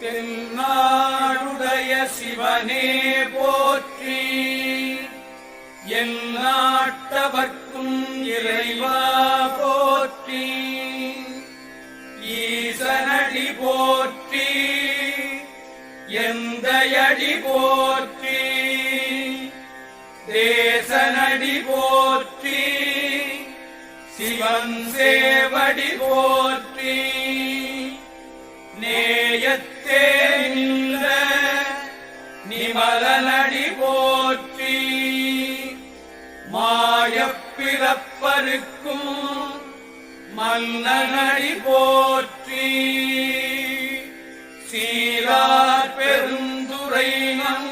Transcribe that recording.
தென்னாடுடைய சிவனே போற்றி, எந்நாட்டவர்க்கும் இறைவா போற்றி, ஈசனடி போற்றி, எந்தையடி போற்றி, தேசனடி போற்றி, சிவன் சேவடி போற்றி, நேயத்தே நின்ற நிமலனடி போற்றி, மாயப்பிறப்பருக்கும் மன்னனடி போற்றி, சீரார் பெருந்துரை நம்